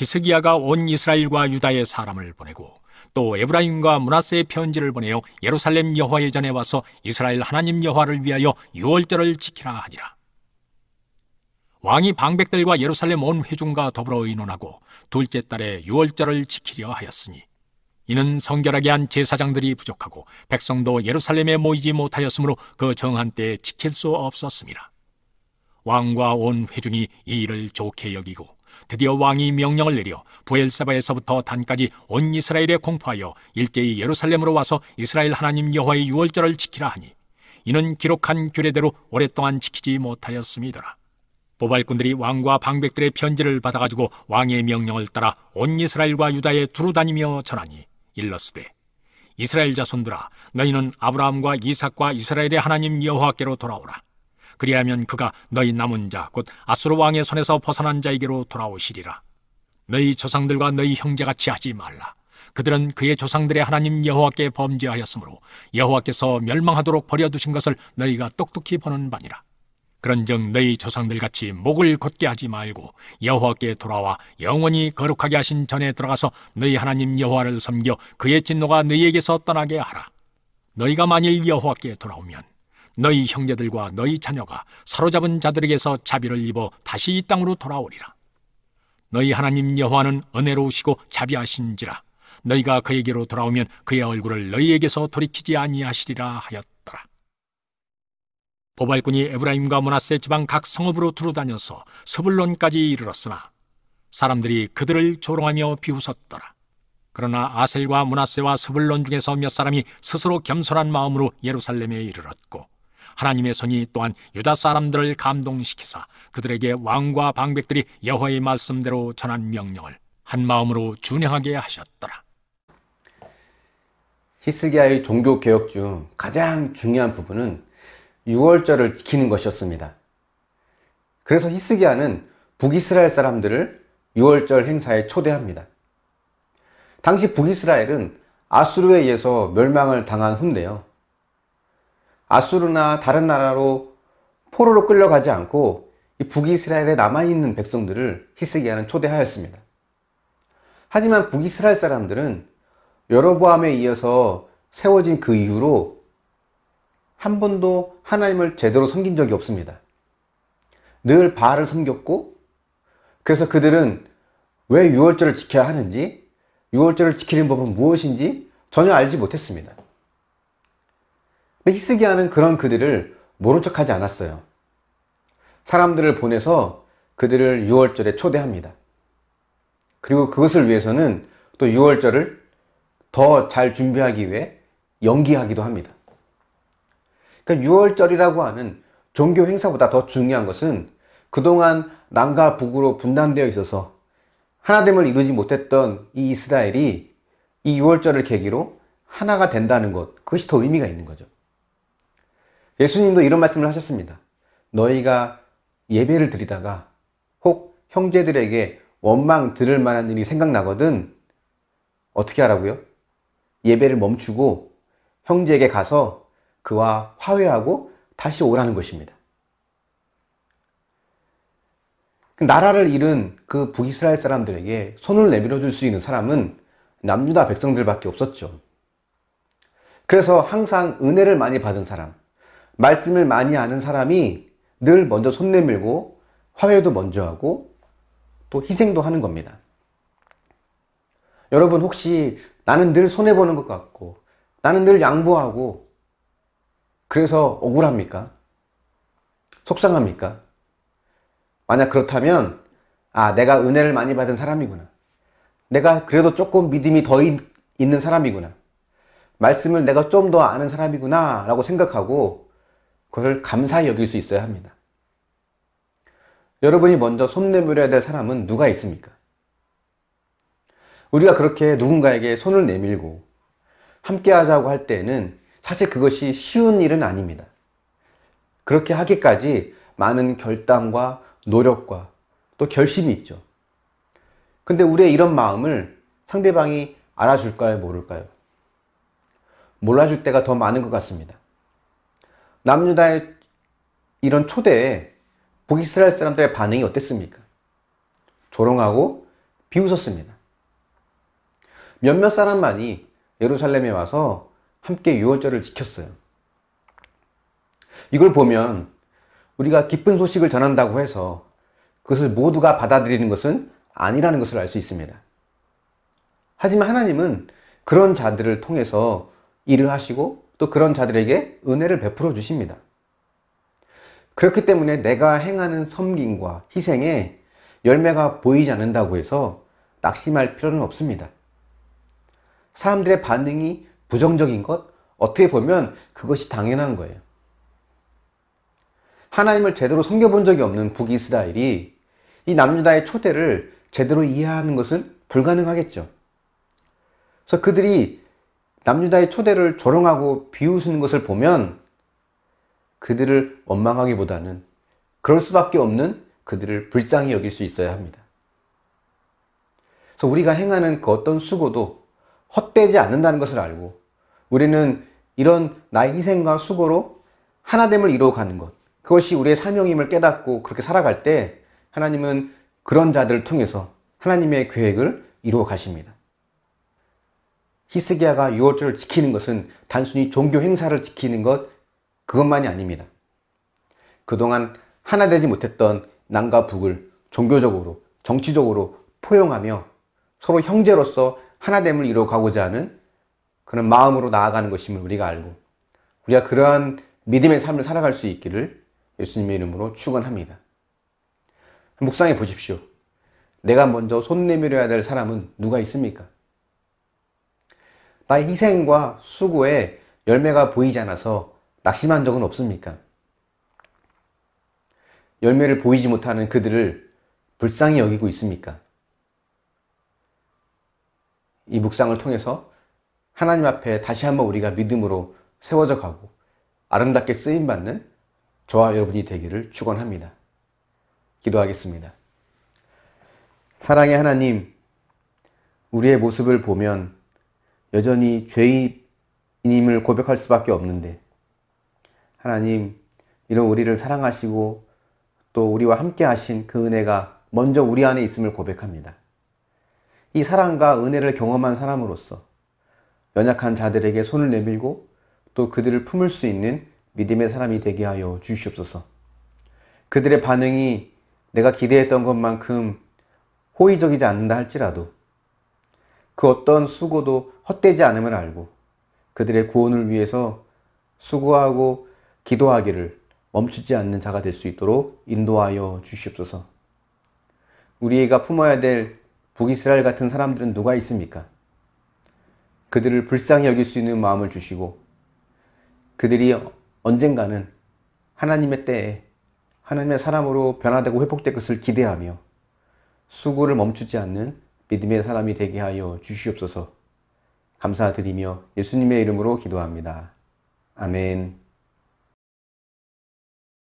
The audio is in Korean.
히스기야가 온 이스라엘과 유다의 사람을 보내고 또 에브라임과 므낫세의 편지를 보내어 예루살렘 여호와의 전에 와서 이스라엘 하나님 여호와를 위하여 유월절을 지키라 하니라. 왕이 방백들과 예루살렘 온 회중과 더불어 의논하고 둘째 달에 유월절을 지키려 하였으니 이는 성결하게 한 제사장들이 부족하고 백성도 예루살렘에 모이지 못하였으므로 그 정한 때에 지킬 수 없었습니다. 왕과 온 회중이 이 일을 좋게 여기고 드디어 왕이 명령을 내려 브엘세바에서부터 단까지 온 이스라엘에 공포하여 일제히 예루살렘으로 와서 이스라엘 하나님 여호와의 유월절을 지키라 하니 이는 기록한 규례대로 오랫동안 지키지 못하였음이더라. 보발꾼들이 왕과 방백들의 편지를 받아가지고 왕의 명령을 따라 온 이스라엘과 유다에 두루 다니며 전하니 일렀으되 이스라엘 자손들아 너희는 아브라함과 이삭과 이스라엘의 하나님 여호와께로 돌아오라. 그리하면 그가 너희 남은 자 곧 아수르 왕의 손에서 벗어난 자에게로 돌아오시리라. 너희 조상들과 너희 형제같이 하지 말라. 그들은 그의 조상들의 하나님 여호와께 범죄하였으므로 여호와께서 멸망하도록 버려두신 것을 너희가 똑똑히 보는 바니라. 그런즉 너희 조상들같이 목을 곧게 하지 말고 여호와께 돌아와 영원히 거룩하게 하신 전에 들어가서 너희 하나님 여호와를 섬겨 그의 진노가 너희에게서 떠나게 하라. 너희가 만일 여호와께 돌아오면 너희 형제들과 너희 자녀가 사로잡은 자들에게서 자비를 입어 다시 이 땅으로 돌아오리라. 너희 하나님 여호와는 은혜로우시고 자비하신지라 너희가 그에게로 돌아오면 그의 얼굴을 너희에게서 돌이키지 아니하시리라 하였더라. 보발꾼이 에브라임과 므낫세 지방 각 성읍으로 두루 다녀서 스불론까지 이르렀으나 사람들이 그들을 조롱하며 비웃었더라. 그러나 아셀과 므낫세와 스불론 중에서 몇 사람이 스스로 겸손한 마음으로 예루살렘에 이르렀고 하나님의 손이 또한 유다 사람들을 감동시키사 그들에게 왕과 방백들이 여호와의 말씀대로 전한 명령을 한 마음으로 준행하게 하셨더라. 히스기야의 종교 개혁 중 가장 중요한 부분은 유월절을 지키는 것이었습니다. 그래서 히스기야는 북이스라엘 사람들을 유월절 행사에 초대합니다. 당시 북이스라엘은 아수르에 의해서 멸망을 당한 후인데요. 아수르나 다른 나라로 포로로 끌려가지 않고 이 북이스라엘에 남아있는 백성들을 히스기야는 초대하였습니다. 하지만 북이스라엘 사람들은 여로보암에 이어서 세워진 그 이후로 한 번도 하나님을 제대로 섬긴 적이 없습니다. 늘 바알을 섬겼고 그래서 그들은 왜 유월절을 지켜야 하는지 유월절을 지키는 법은 무엇인지 전혀 알지 못했습니다. 근데 히스기야는 그런 그들을 모른 척하지 않았어요. 사람들을 보내서 그들을 유월절에 초대합니다. 그리고 그것을 위해서는 또 유월절을 더 잘 준비하기 위해 연기하기도 합니다. 그러니까 유월절이라고 하는 종교 행사보다 더 중요한 것은 그동안 남과 북으로 분단되어 있어서 하나됨을 이루지 못했던 이 이스라엘이 이 유월절을 계기로 하나가 된다는 것, 그것이 더 의미가 있는 거죠. 예수님도 이런 말씀을 하셨습니다. 너희가 예배를 드리다가 혹 형제들에게 원망 들을 만한 일이 생각나거든 어떻게 하라고요? 예배를 멈추고 형제에게 가서 그와 화해하고 다시 오라는 것입니다. 나라를 잃은 그 북이스라엘 사람들에게 손을 내밀어 줄 수 있는 사람은 남유다 백성들밖에 없었죠. 그래서 항상 은혜를 많이 받은 사람, 말씀을 많이 아는 사람이 늘 먼저 손 내밀고 화해도 먼저 하고 또 희생도 하는 겁니다. 여러분 혹시 나는 늘 손해보는 것 같고 나는 늘 양보하고 그래서 억울합니까? 속상합니까? 만약 그렇다면 내가 은혜를 많이 받은 사람이구나. 내가 그래도 조금 믿음이 더 있는 사람이구나. 말씀을 내가 좀 더 아는 사람이구나 라고 생각하고 그것을 감사히 여길 수 있어야 합니다. 여러분이 먼저 손 내밀어야 될 사람은 누가 있습니까? 우리가 그렇게 누군가에게 손을 내밀고 함께 하자고 할 때에는 사실 그것이 쉬운 일은 아닙니다. 그렇게 하기까지 많은 결단과 노력과 또 결심이 있죠. 근데 우리의 이런 마음을 상대방이 알아줄까요? 모를까요? 몰라줄 때가 더 많은 것 같습니다. 남유다의 이런 초대에 북이스라엘 사람들의 반응이 어땠습니까? 조롱하고 비웃었습니다. 몇몇 사람만이 예루살렘에 와서 함께 유월절을 지켰어요. 이걸 보면 우리가 기쁜 소식을 전한다고 해서 그것을 모두가 받아들이는 것은 아니라는 것을 알 수 있습니다. 하지만 하나님은 그런 자들을 통해서 일을 하시고 또 그런 자들에게 은혜를 베풀어 주십니다. 그렇기 때문에 내가 행하는 섬김과 희생에 열매가 보이지 않는다고 해서 낙심할 필요는 없습니다. 사람들의 반응이 부정적인 것, 어떻게 보면 그것이 당연한 거예요. 하나님을 제대로 섬겨본 적이 없는 북이스라엘이 이 남유다의 초대를 제대로 이해하는 것은 불가능하겠죠. 그래서 그들이 남유다의 초대를 조롱하고 비웃는 것을 보면 그들을 원망하기보다는 그럴 수밖에 없는 그들을 불쌍히 여길 수 있어야 합니다. 그래서 우리가 행하는 그 어떤 수고도 헛되지 않는다는 것을 알고 우리는 이런 나의 희생과 수고로 하나됨을 이루어가는 것, 그것이 우리의 사명임을 깨닫고 그렇게 살아갈 때 하나님은 그런 자들을 통해서 하나님의 계획을 이루어 가십니다. 히스기야가 유월절을 지키는 것은 단순히 종교 행사를 지키는 것, 그것만이 아닙니다. 그동안 하나 되지 못했던 남과 북을 종교적으로, 정치적으로 포용하며 서로 형제로서 하나됨을 이루어가고자 하는 그런 마음으로 나아가는 것임을 우리가 알고 우리가 그러한 믿음의 삶을 살아갈 수 있기를 예수님의 이름으로 축원합니다. 묵상해 보십시오. 내가 먼저 손 내밀어야 될 사람은 누가 있습니까? 나의 희생과 수고에 열매가 보이지 않아서 낙심한 적은 없습니까? 열매를 보이지 못하는 그들을 불쌍히 여기고 있습니까? 이 묵상을 통해서 하나님 앞에 다시 한번 우리가 믿음으로 세워져 가고 아름답게 쓰임받는 저와 여러분이 되기를 축원합니다. 기도하겠습니다. 사랑의 하나님, 우리의 모습을 보면 여전히 죄인임을 고백할 수밖에 없는데 하나님, 이런 우리를 사랑하시고 또 우리와 함께 하신 그 은혜가 먼저 우리 안에 있음을 고백합니다. 이 사랑과 은혜를 경험한 사람으로서 연약한 자들에게 손을 내밀고 또 그들을 품을 수 있는 믿음의 사람이 되게 하여 주시옵소서. 그들의 반응이 내가 기대했던 것만큼 호의적이지 않는다 할지라도 그 어떤 수고도 헛되지 않음을 알고 그들의 구원을 위해서 수고하고 기도하기를 멈추지 않는 자가 될 수 있도록 인도하여 주시옵소서. 우리가 품어야 될 북이스라엘 같은 사람들은 누가 있습니까? 그들을 불쌍히 여길 수 있는 마음을 주시고 그들이 언젠가는 하나님의 때에 하나님의 사람으로 변화되고 회복될 것을 기대하며 수고를 멈추지 않는 믿음의 사람이 되게 하여 주시옵소서. 감사드리며 예수님의 이름으로 기도합니다. 아멘.